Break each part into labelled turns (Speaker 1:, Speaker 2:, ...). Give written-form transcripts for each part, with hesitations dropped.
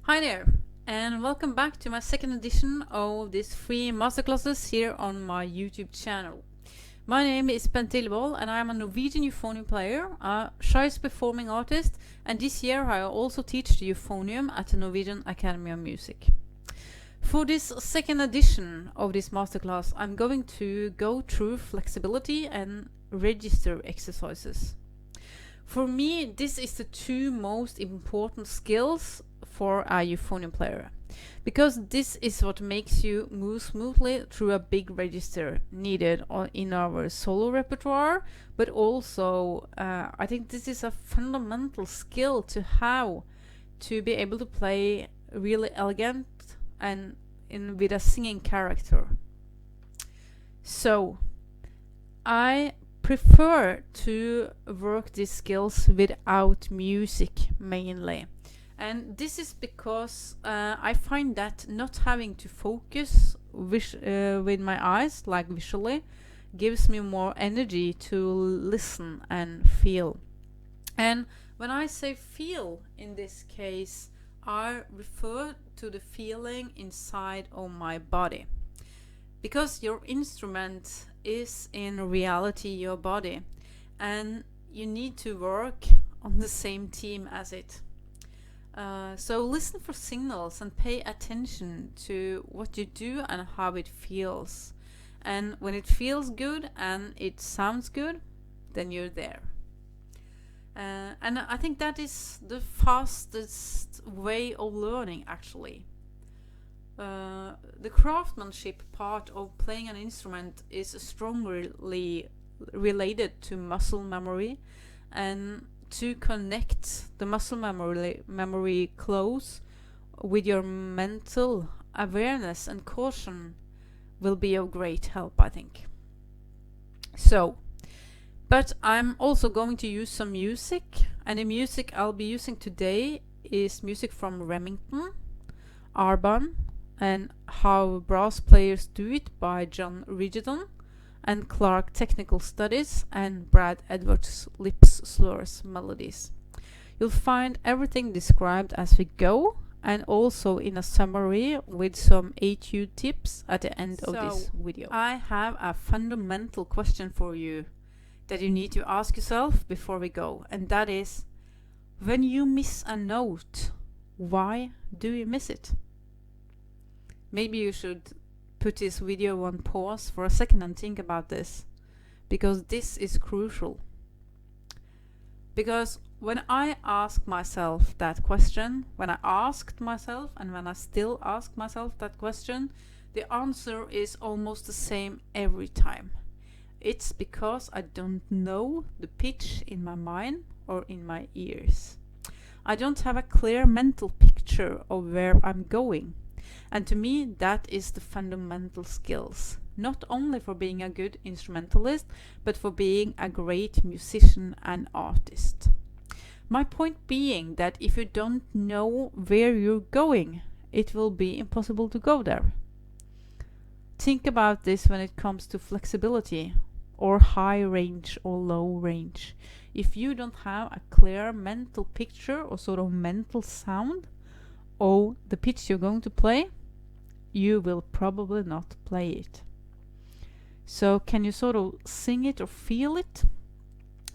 Speaker 1: Hi there, and welcome back to my second edition of this free masterclasses here on my YouTube channel. My name is Bente Illevold, and I am a Norwegian euphonium player, a Shires performing artist, and this year I also teach the euphonium at the Norwegian Academy of Music. For this second edition of this masterclass, I'm going to go through flexibility and register exercises. For me, this is the two most important skills for a euphonium player, because this is what makes you move smoothly through a big register needed in our solo repertoire, but also I think this is a fundamental skill to have to be able to play really elegant and with a singing character. So I prefer to work these skills without music mainly. And this is because I find that not having to focus with my eyes, like visually, gives me more energy to listen and feel. And when I say feel in this case, I refer to the feeling inside of my body. Because your instrument is in reality your body, and you need to work on the same team as it. So listen for signals and pay attention to what you do and how it feels. And when it feels good and it sounds good, then you're there. And I think that is the fastest way of learning, actually. The craftsmanship part of playing an instrument is strongly related to muscle memory, and to connect the muscle memory close with your mental awareness and caution will be of great help, I think. So, but I'm also going to use some music, and the music I'll be using today is music from Remington, Arban, and How Brass Players Do It by John Ridgedon, and Clarke Technical Studies, and Brad Edwards' Lips, Slurs, Melodies. You'll find everything described as we go, and also in a summary with some etude tips at the end of this video. I have a fundamental question for you that you need to ask yourself before we go, and that is, when you miss a note, why do you miss it? Maybe you should put this video on pause for a second and think about this, because this is crucial. Because when I ask myself that question, when I asked myself and when I still ask myself that question, the answer is almost the same every time. It's because I don't know the pitch in my mind or in my ears. I don't have a clear mental picture of where I'm going. And to me, that is the fundamental skills, not only for being a good instrumentalist, but for being a great musician and artist. My point being that if you don't know where you're going, it will be impossible to go there. Think about this when it comes to flexibility, or high range or low range. If you don't have a clear mental picture or sort of mental sound of the pitch you're going to play, you will probably not play it. So can you sort of sing it or feel it?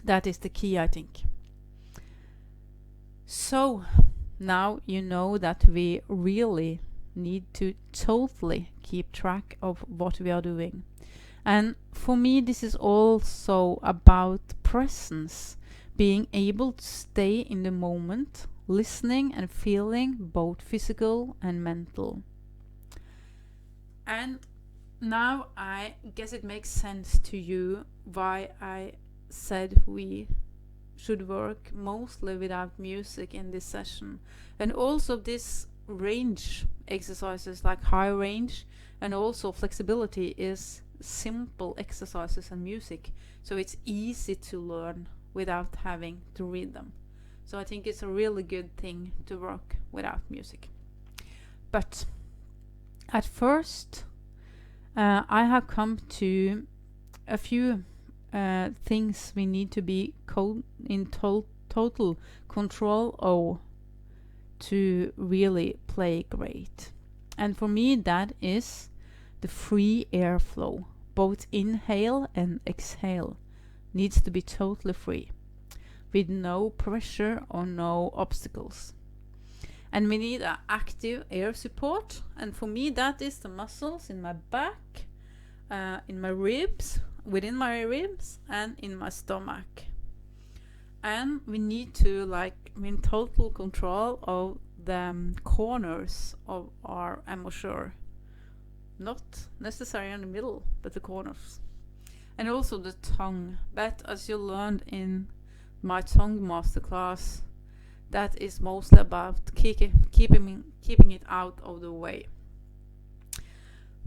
Speaker 1: That is the key, I think. So now you know that we really need to totally keep track of what we are doing. And for me, this is also about presence, being able to stay in the moment, listening and feeling both physical and mental. And now I guess it makes sense to you why I said we should work mostly without music in this session. And also this range exercises like high range and also flexibility is simple exercises and music. So it's easy to learn without having to read them. So I think it's a really good thing to work without music. But at first, I have come to a few things we need to be in total control of to really play great. And for me, that is the free airflow. Both inhale and exhale needs to be totally free, with no pressure or no obstacles. And we need an active air support, and for me that is the muscles in my back, in my ribs, within my ribs, and in my stomach. And we need to be in total control of the corners of our embouchure. Not necessarily in the middle, but the corners. And also the tongue. But as you learned in my tongue masterclass, that is mostly about keeping it out of the way.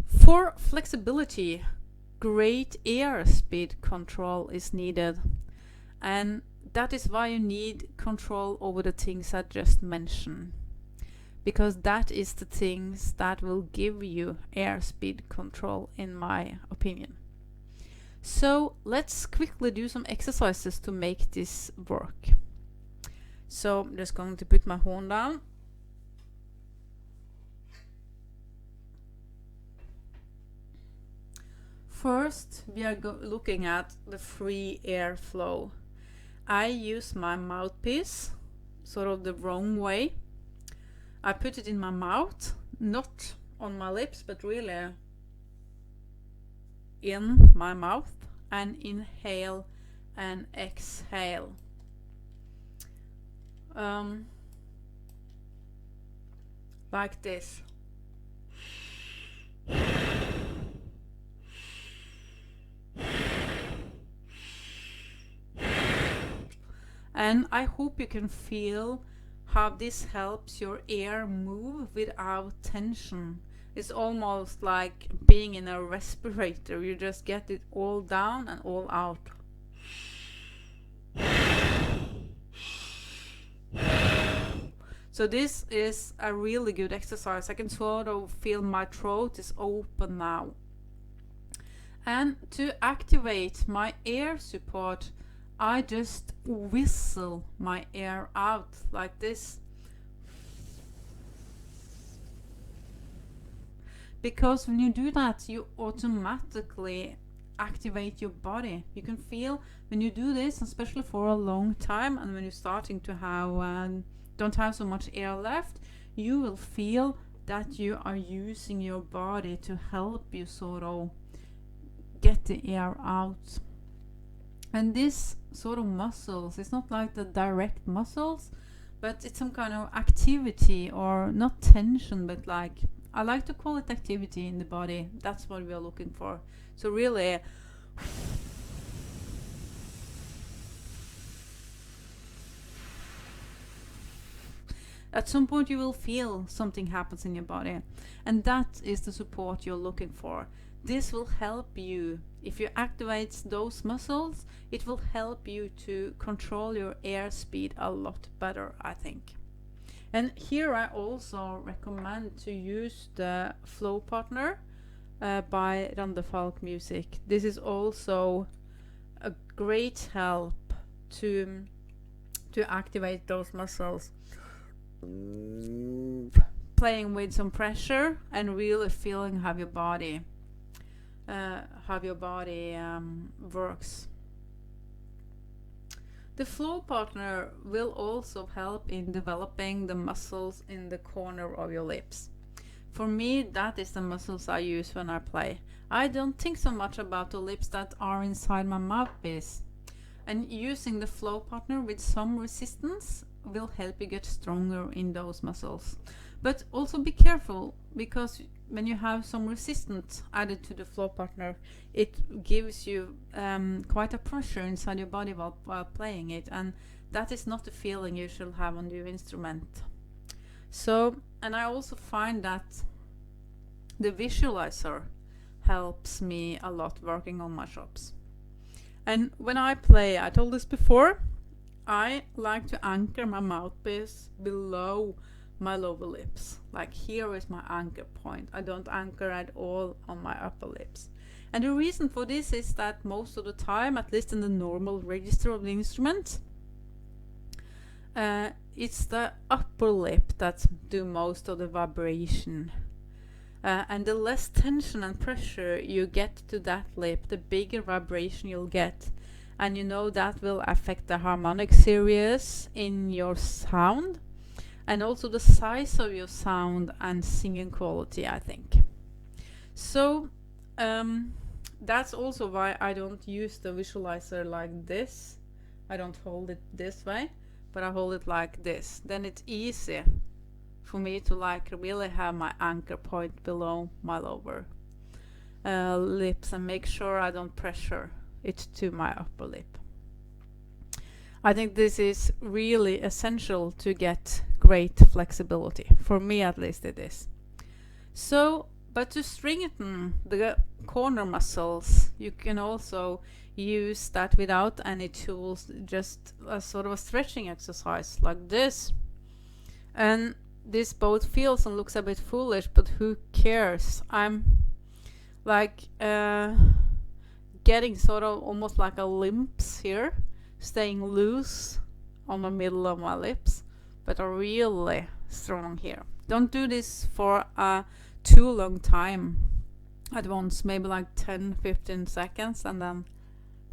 Speaker 1: For flexibility, great airspeed control is needed. And that is why you need control over the things I just mentioned. Because that is the things that will give you airspeed control, in my opinion. So let's quickly do some exercises to make this work. So I'm just going to put my horn down. First, we are looking at the free airflow. I use my mouthpiece sort of the wrong way. I put it in my mouth, not on my lips, but really in my mouth, and inhale and exhale. Like this. And I hope you can feel how this helps your air move without tension. It's almost like being in a respirator. You just get it all down and all out. So this is a really good exercise. I can sort of feel my throat is open now. And to activate my air support, I just whistle my air out like this. Because when you do that, you automatically activate your body. You can feel when you do this, especially for a long time, and when you're starting to have don't have so much air left, you will feel that you are using your body to help you sort of get the air out. And this sort of muscles, it's not like the direct muscles, but it's some kind of activity, or not tension, but like, I like to call it activity in the body. That's what we are looking for. So really, at some point you will feel something happens in your body, and that is the support you're looking for. This will help you. If you activate those muscles, it will help you to control your airspeed a lot better, I think. And here I also recommend to use the Flow Partner by Randefalk Music. This is also a great help to activate those muscles. Playing with some pressure and really feeling how your body works. The Flow Partner will also help in developing the muscles in the corner of your lips. For me, that is the muscles I use when I play. I don't think so much about the lips that are inside my mouthpiece. And using the Flow Partner with some resistance will help you get stronger in those muscles. But also be careful, because when you have some resistance added to the Flow Partner, it gives you quite a pressure inside your body while playing it, and that is not the feeling you should have on your instrument. So, and I also find that the visualizer helps me a lot working on my chops. And when I play, I told this before, I like to anchor my mouthpiece below my lower lips. Like, here is my anchor point. I don't anchor at all on my upper lips. And the reason for this is that most of the time, at least in the normal register of the instrument, it's the upper lip that do most of the vibration. And the less tension and pressure you get to that lip, the bigger vibration you'll get. And you know that will affect the harmonic series in your sound, and also the size of your sound and singing quality, I think. So that's also why I don't use the visualizer like this. I don't hold it this way, but I hold it like this. Then it's easy for me to like really have my anchor point below my lower lips and make sure I don't pressure it to my upper lip. I think this is really essential to get great flexibility. For me at least it is. So, but to strengthen the corner muscles, you can also use that without any tools, just a sort of a stretching exercise like this. And this both feels and looks a bit foolish, but who cares? I'm like getting sort of almost like a limps here, staying loose on the middle of my lips, but are really strong here. Don't do this for a too long time at once, maybe like 10-15 seconds, and then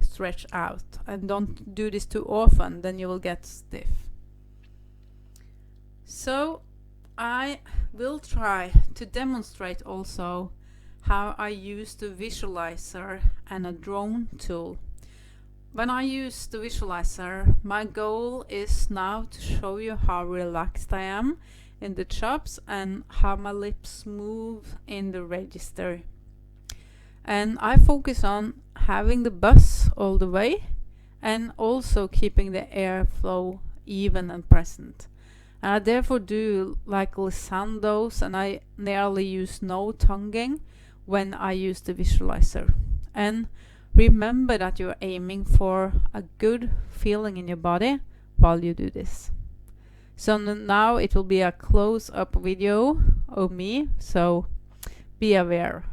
Speaker 1: stretch out. And don't do this too often, then you will get stiff. So I will try to demonstrate also how I use the visualizer and a drone tool. When I use the visualizer, my goal is now to show you how relaxed I am in the chops and how my lips move in the register. And I focus on having the buzz all the way and also keeping the airflow even and present. And I therefore do like glissandos, and I nearly use no tonguing when I use the visualizer. And remember that you're aiming for a good feeling in your body while you do this. So now it will be a close-up video of me, so be aware.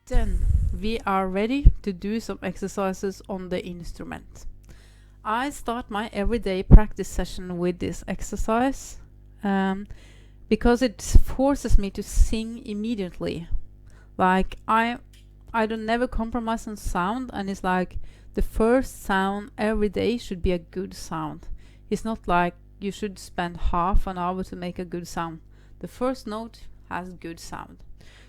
Speaker 1: Then we are ready to do some exercises on the instrument. I start my everyday practice session with this exercise because it forces me to sing immediately. Like I don't never compromise on sound, and it's like the first sound every day should be a good sound. It's not like you should spend half an hour to make a good sound. The first note has good sound.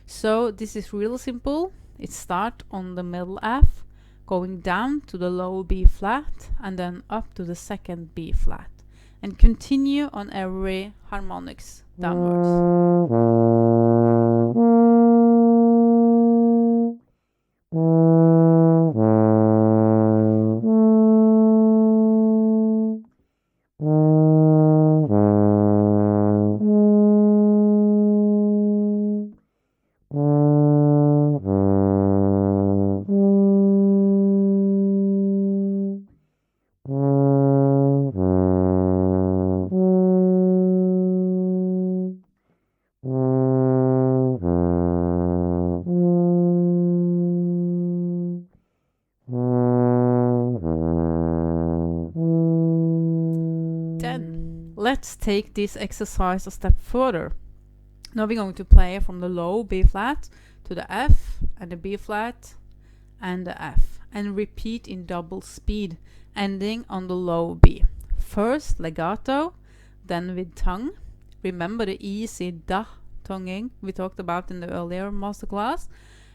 Speaker 1: So this is real simple. It starts on the middle F, going down to the low B flat, and then up to the second B flat, and continue on every harmonics downwards. Let's take this exercise a step further. Now we're going to play from the low B flat to the F and the B flat and the F, and repeat in double speed, ending on the low B. First legato, then with tongue. Remember the easy da tonguing we talked about in the earlier masterclass,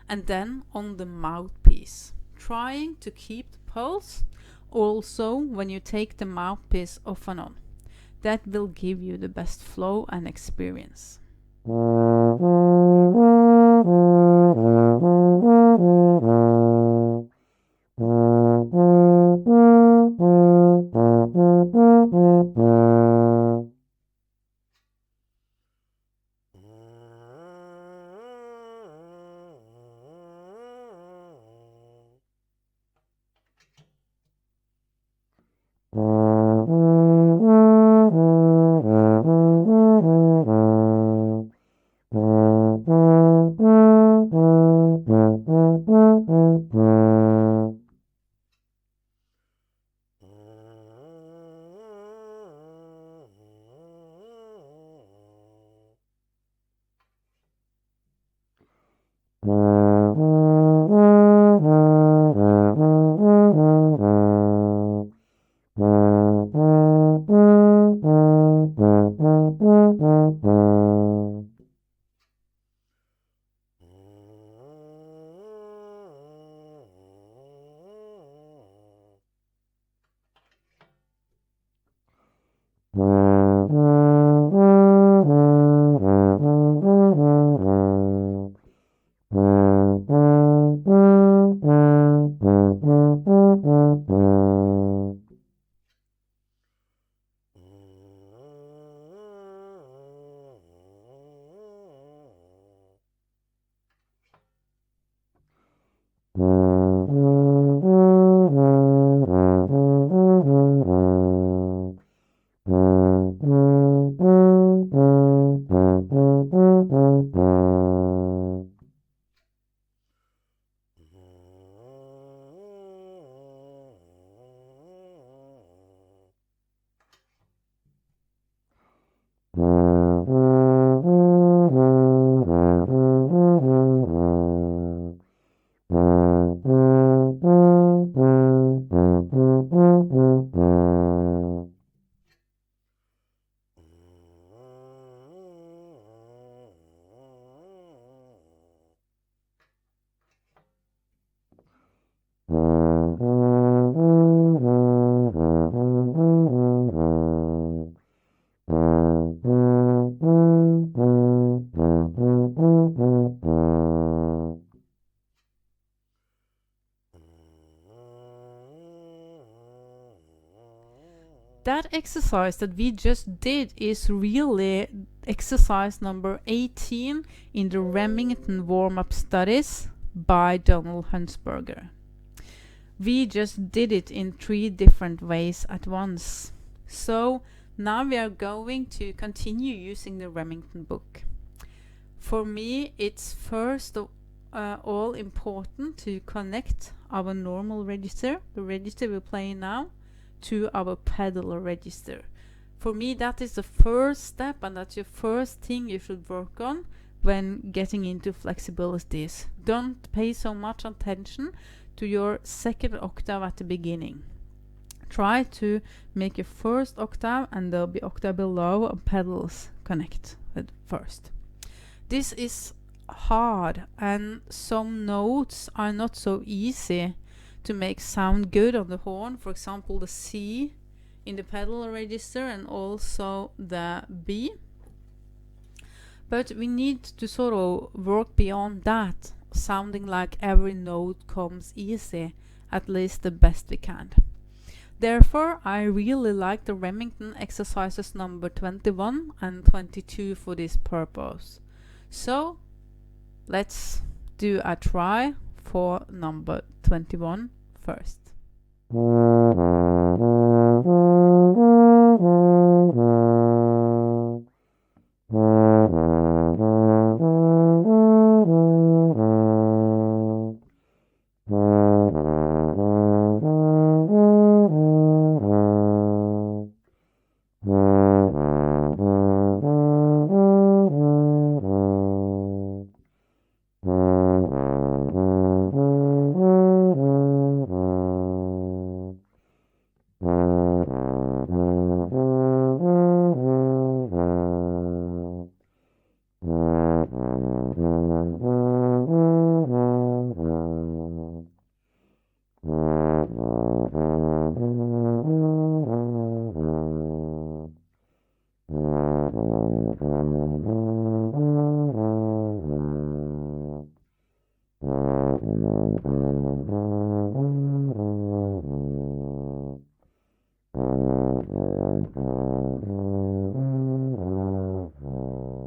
Speaker 1: and then on the mouthpiece, trying to keep the pulse also when you take the mouthpiece off and on. That will give you the best flow and experience. that exercise that we just did is really exercise number 18 in the Remington warm-up studies by Donald Hunsberger. We just did it in 3 different ways at once. So now we are going to continue using the Remington book. For me, it's first of all important to connect our normal register, the register we're playing now, to our pedal register. For me, that is the first step, and that's your first thing you should work on when getting into flexibilities. Don't pay so much attention to your second octave at the beginning. Try to make your first octave and the octave below and pedals connect with first. This is hard, and some notes are not so easy to make sound good on the horn. For example, the C in the pedal register and also the B. But we need to sort of work beyond that, sounding like every note comes easy, at least the best we can. Therefore, I really like the Remington exercises number 21 and 22 for this purpose. So, let's do a try for number 21 first.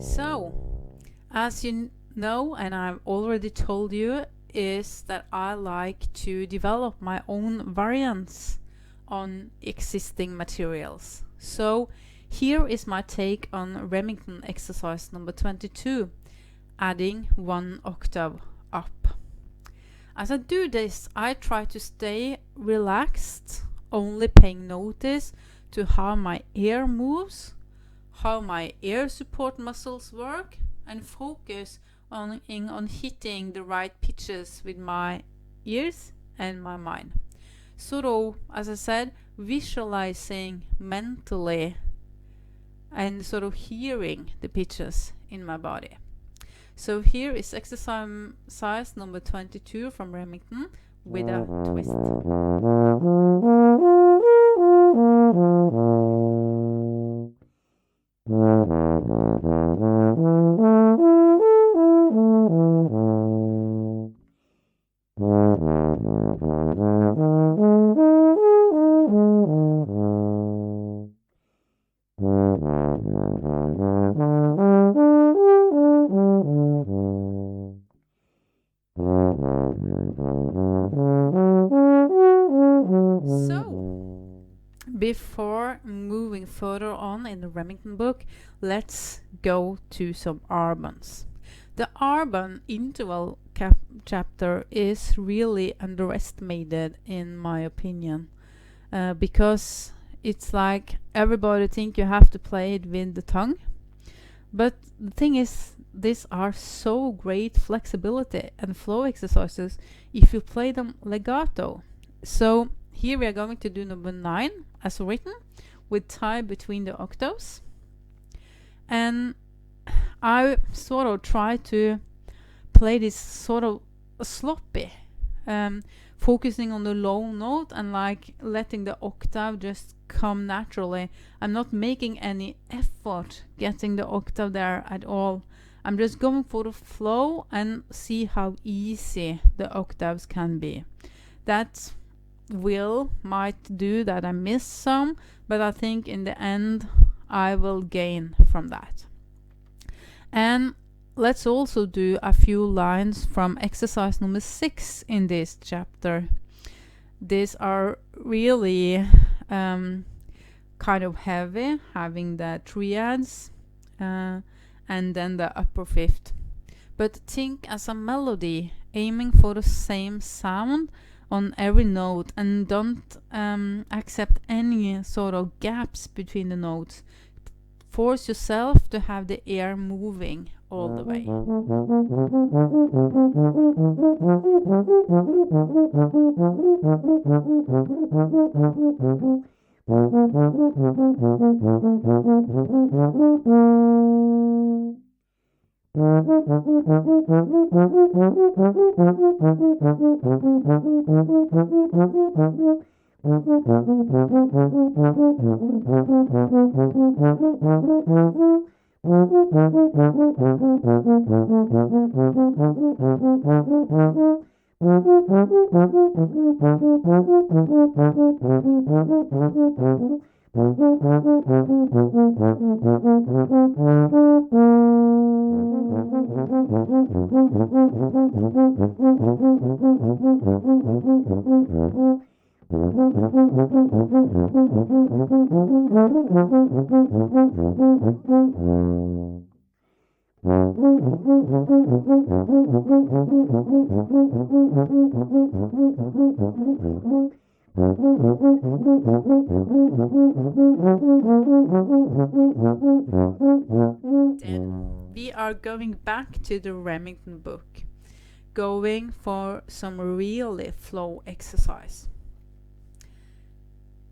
Speaker 1: So, as you know, and I've already told you, is that I like to develop my own variants on existing materials. So here is my take on Remington exercise number 22, adding 1 octave up. As I do this, I try to stay relaxed, only paying notice to how my ear moves, how my ear support muscles work, and focus on hitting the right pitches with my ears and my mind. Sort of, as I said, visualizing mentally and sort of hearing the pitches in my body. So here is exercise number 22 from Remington with a twist. Before moving further on in the Remington book, let's go to some Arbans. The Arban interval chapter is really underestimated in my opinion, because it's like everybody think you have to play it with the tongue. But the thing is, these are so great flexibility and flow exercises if you play them legato. So here we are going to do number 9 as written, with time between the octaves. And I sort of try to play this sort of sloppy, focusing on the low note and like letting the octave just come naturally. I'm not making any effort getting the octave there at all. I'm just going for the flow and see how easy the octaves can be. That might do that I miss some, but I think in the end I will gain from that. And let's also do a few lines from exercise number 6 in this chapter. These are really kind of heavy, having the triads and then the upper fifth. But think as a melody, aiming for the same sound on every note, and don't accept any sort of gaps between the notes. Force yourself to have the air moving all the way. Then we are going back to the Remington book, going for some really flow exercise.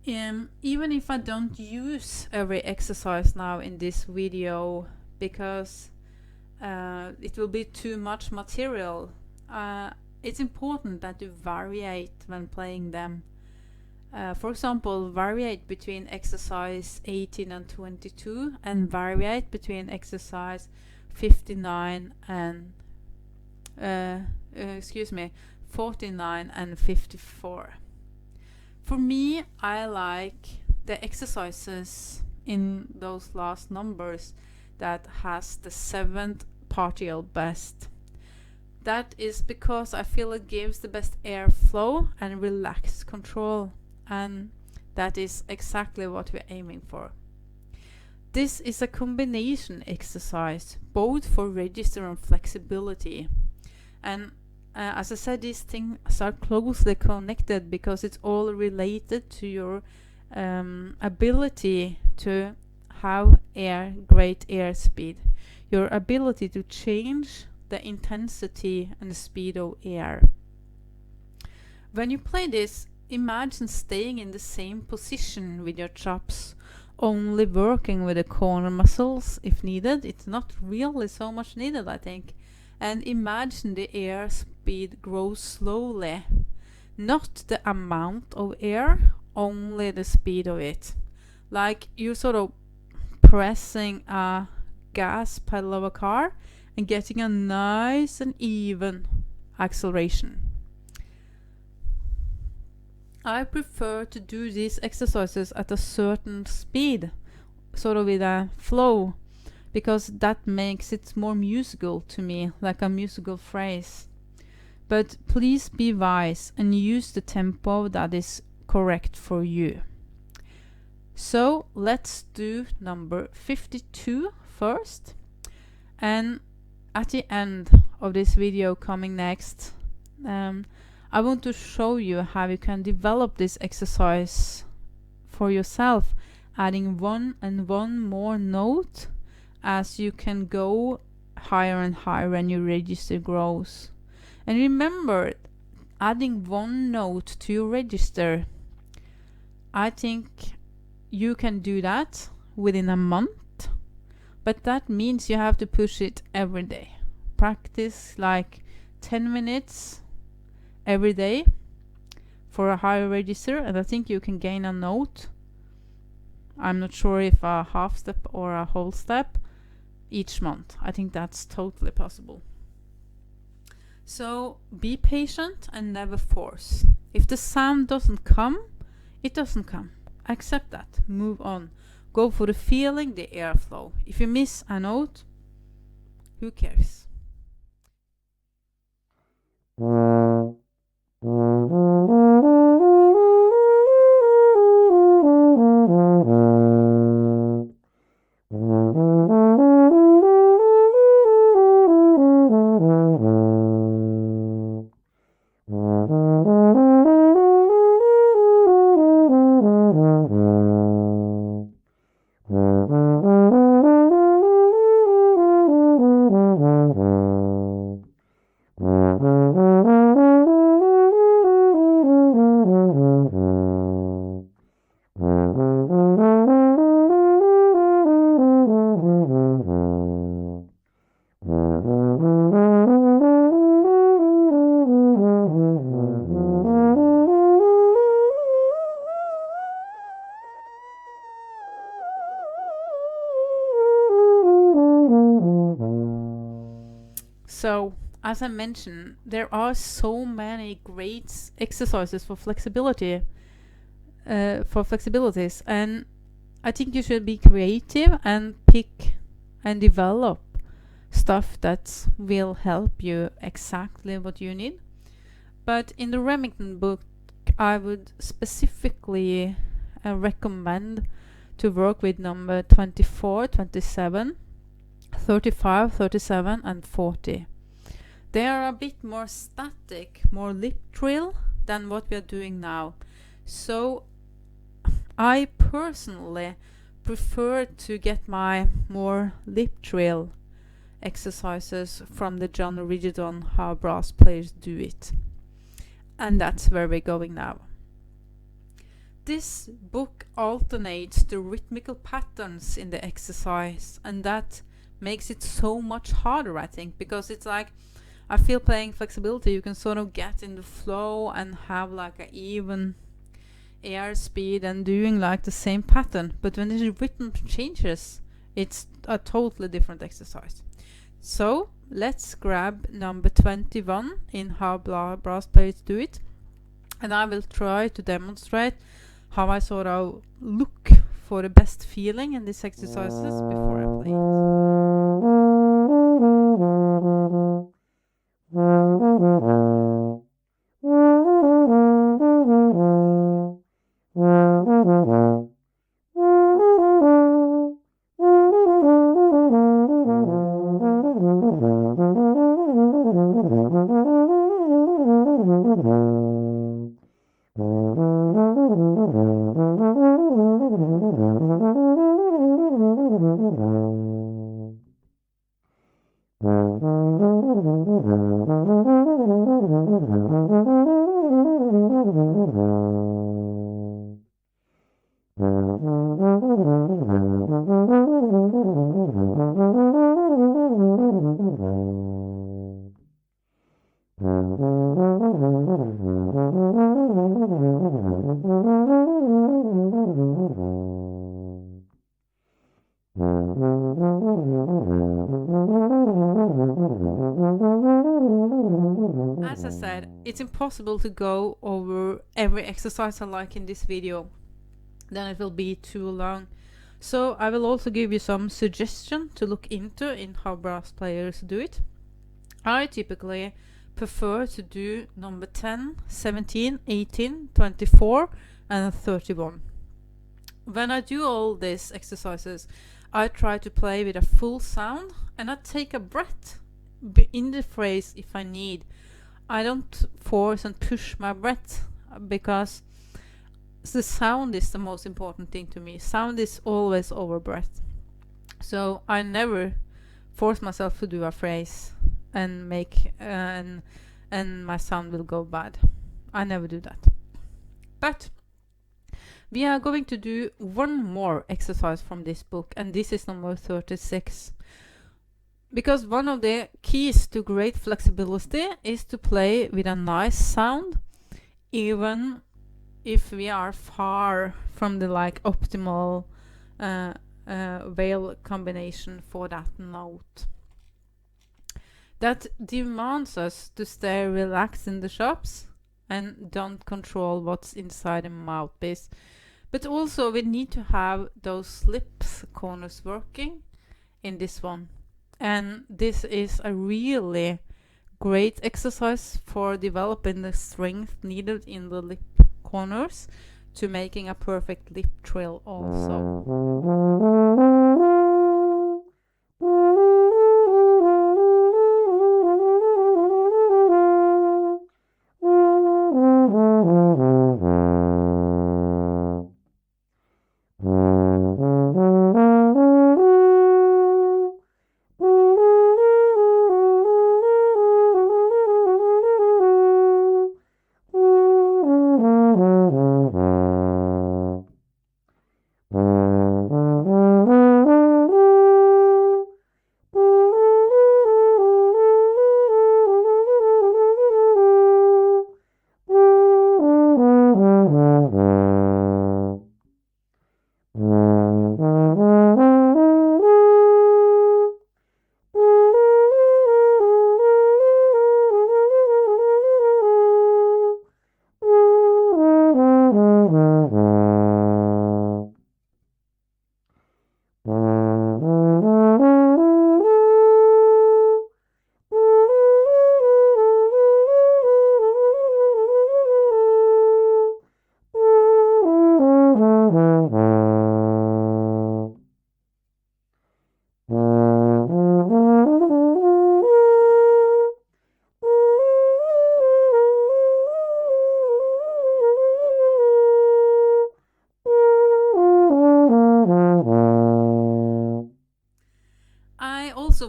Speaker 1: Even if I don't use every exercise now in this video because it will be too much material, it's important that you variate when playing them. For example, variate between exercise 18 and 22, and variate between exercise 59 and 49 and 54. For me, I like the exercises in those last numbers that has the 7th partial best. That is because I feel it gives the best airflow and relaxed control, and that is exactly what we're aiming for. This is a combination exercise, both for register and flexibility. And as I said, these things are closely connected because it's all related to your ability to have great air speed, your ability to change the intensity and the speed of air. When you play this, imagine staying in the same position with your chops, only working with the corner muscles if needed. It's not really so much needed, I think. And imagine the air speed grows slowly. Not the amount of air, only the speed of it. Like you're sort of pressing a gas pedal of a car and getting a nice and even acceleration. I prefer to do these exercises at a certain speed, sort of with a flow, because that makes it more musical to me, like a musical phrase. But please be wise and use the tempo that is correct for you. So let's do number 52 first. And at the end of this video coming next, I want to show you how you can develop this exercise for yourself, adding one more note as you can go higher and higher when your register grows. And remember, adding one note to your register, I think you can do that within a month, but that means you have to push it every day. Practice like 10 minutes every day for a higher register, and I think you can gain a note. I'm not sure if a half step or a whole step each month. I think that's totally possible. So be patient and never force. If the sound doesn't come, it doesn't come. Accept that. Move on. Go for the feeling, the airflow. If you miss a note, who cares? So, as I mentioned, there are so many great exercises for flexibility, for flexibilities, and I think you should be creative and pick and develop stuff that will help you exactly what you need. But in the Remington book, I would specifically recommend to work with number 24, 27, 35, 37, and 40. They are a bit more static, more lip trill than what we are doing now. So I personally prefer to get my more lip trill exercises from the John Ridgedon How Brass Players Do It. And that's where we're going now. This book alternates the rhythmical patterns in the exercise, and that makes it so much harder, I think, because it's like, I feel playing flexibility, you can sort of get in the flow and have like an even air speed and doing like the same pattern. But when the rhythm changes, it's a totally different exercise. So let's grab number 21 in How Brass Players Do It. And I will try to demonstrate how I sort of look for the best feeling in these exercises before I play it. As I said, it's impossible to go over every exercise I like in this video, then it will be too long. So I will also give you some suggestion to look into in How Brass Players Do It. I typically prefer to do number 10, 17, 18, 24 and 31. When I do all these exercises, I try to play with a full sound and I take a breath in the phrase if I need. I don't force and push my breath because the sound is the most important thing to me. Sound is always over breath. So I never force myself to do a phrase and make and my sound will go bad. I never do that. But we are going to do one more exercise from this book, and this is number 36. Because one of the keys to great flexibility is to play with a nice sound, even if we are far from the like optimal vowel combination for that note. That demands us to stay relaxed in the chops and don't control what's inside the mouthpiece. But also we need to have those lips corners working in this one. And this is a really great exercise for developing the strength needed in the lip corners to making a perfect lip trill also.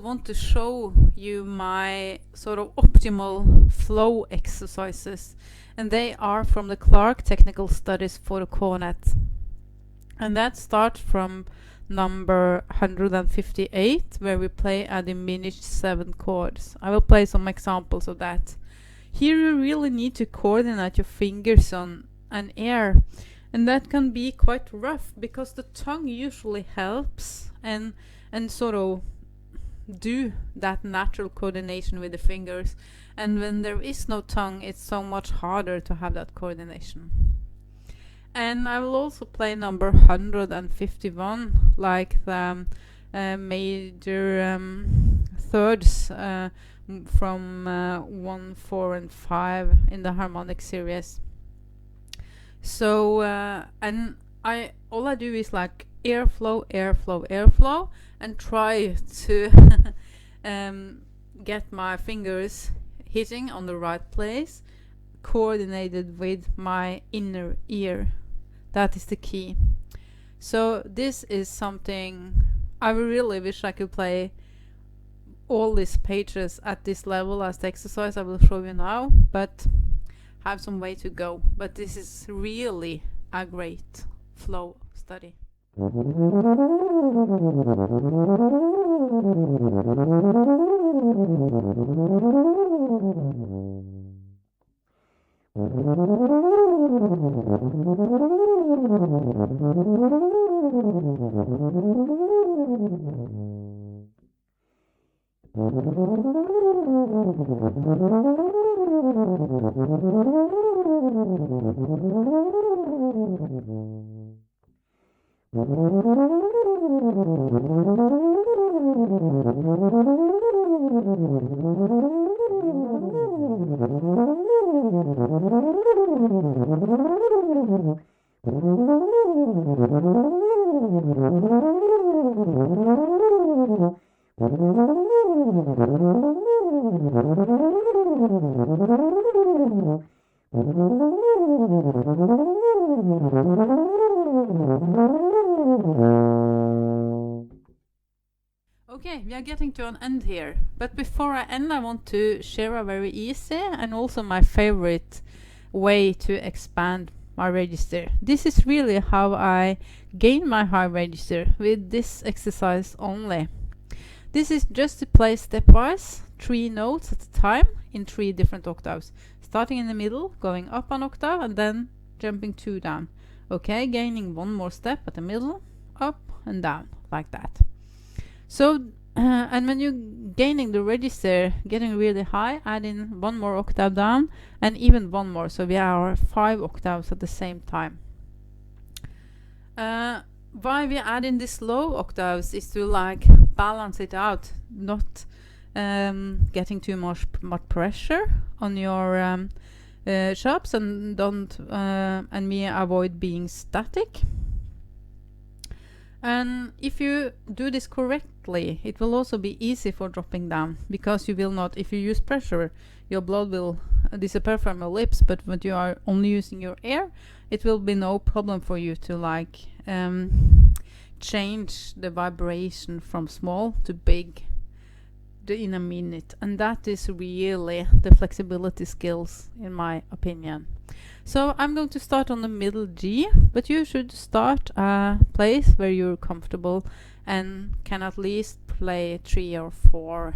Speaker 1: Want to show you my sort of optimal flow exercises, and they are from the Clarke technical studies for the cornet, and that starts from number 158 where we play a diminished 7 chords. I will play some examples of that. Here you really need to coordinate your fingers on an air, and that can be quite rough because the tongue usually helps and sort of do that natural coordination with the fingers, and when there is no tongue it's so much harder to have that coordination. And I will also play number 151, like the major thirds from 1, 4 and 5 in the harmonic series. So and all I do is like airflow, airflow, airflow, and try to get my fingers hitting on the right place, coordinated with my inner ear. That is the key. So this is something I really wish I could play all these pages at this level as the exercise I will show you now, but have some way to go. But this is really a great flow study. Okay, we are getting to an end here, but before I end I want to share a very easy and also my favorite way to expand my register. This is really how I gain my high register, with this exercise only. This is just to play stepwise 3 notes at a time in 3 different octaves, starting in the middle, going up an octave and then jumping 2 down. Okay, gaining 1 more step at the middle, up and down, like that. So And when you're gaining the register, getting really high, add in one more octave down and even one more. So we are 5 octaves at the same time. Why we add in these low octaves is to like balance it out, not getting too much pressure on your chops, and don't and me avoid being static. And if you do this correctly, it will also be easy for dropping down, because you will not, if you use pressure, your blood will disappear from your lips, but when you are only using your air, it will be no problem for you to like change the vibration from small to big in a minute. And that is really the flexibility skills, in my opinion. So I'm going to start on the middle G, but you should start a place where you're comfortable and can at least play 3 or 4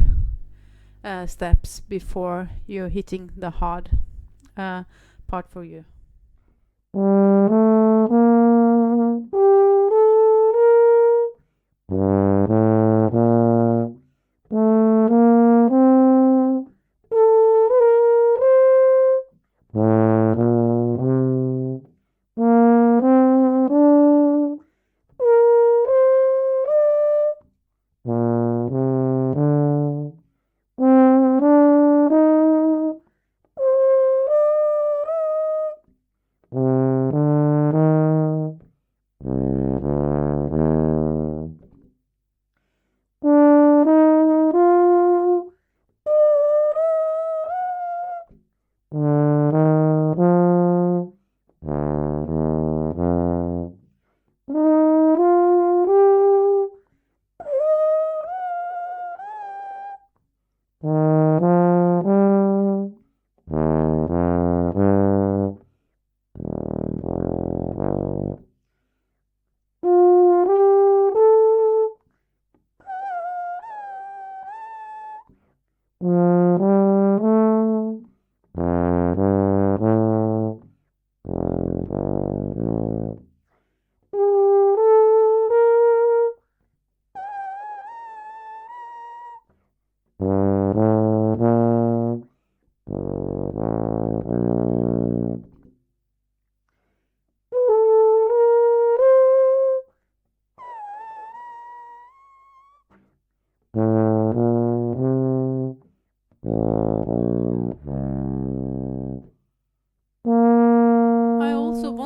Speaker 1: steps before you're hitting the hard part for you.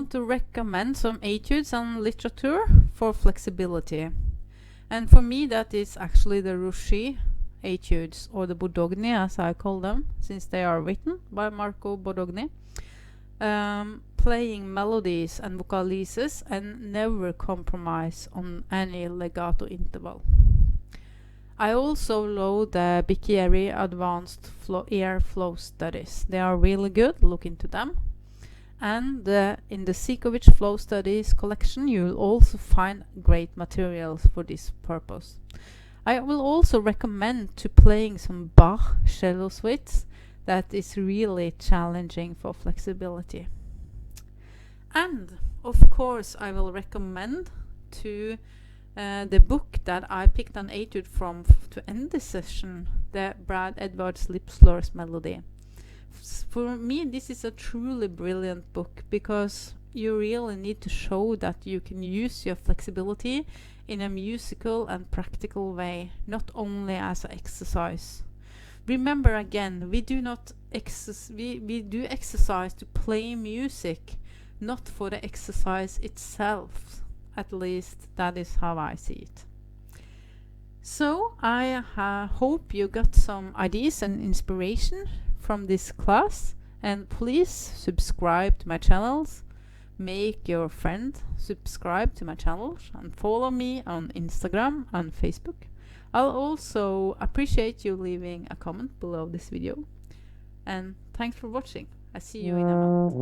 Speaker 1: To recommend some etudes and literature for flexibility, and for me that is actually the Rochut etudes, or the Bordogni as I call them, since they are written by Marco Bordogni, playing melodies and vocalises and never compromise on any legato interval. I also love the Bicchiere advanced air flow studies. They are really good, look into them. And in the Cichowicz Flow Studies collection, you will also find great materials for this purpose. I will also recommend to playing some Bach cello suites. That is really challenging for flexibility. And of course, I will recommend to the book that I picked an etude from to end this session, the Brad Edwards Lip Slurs Melody. For me, this is a truly brilliant book, because you really need to show that you can use your flexibility in a musical and practical way, not only as an exercise. Remember again, we do exercise to play music, not for the exercise itself. At least that is how I see it. So I hope you got some ideas and inspiration from this class, and please subscribe to my channels, make your friend subscribe to my channels, and follow me on Instagram and Facebook. I'll also appreciate you leaving a comment below this video, and thanks for watching. I see you in a month.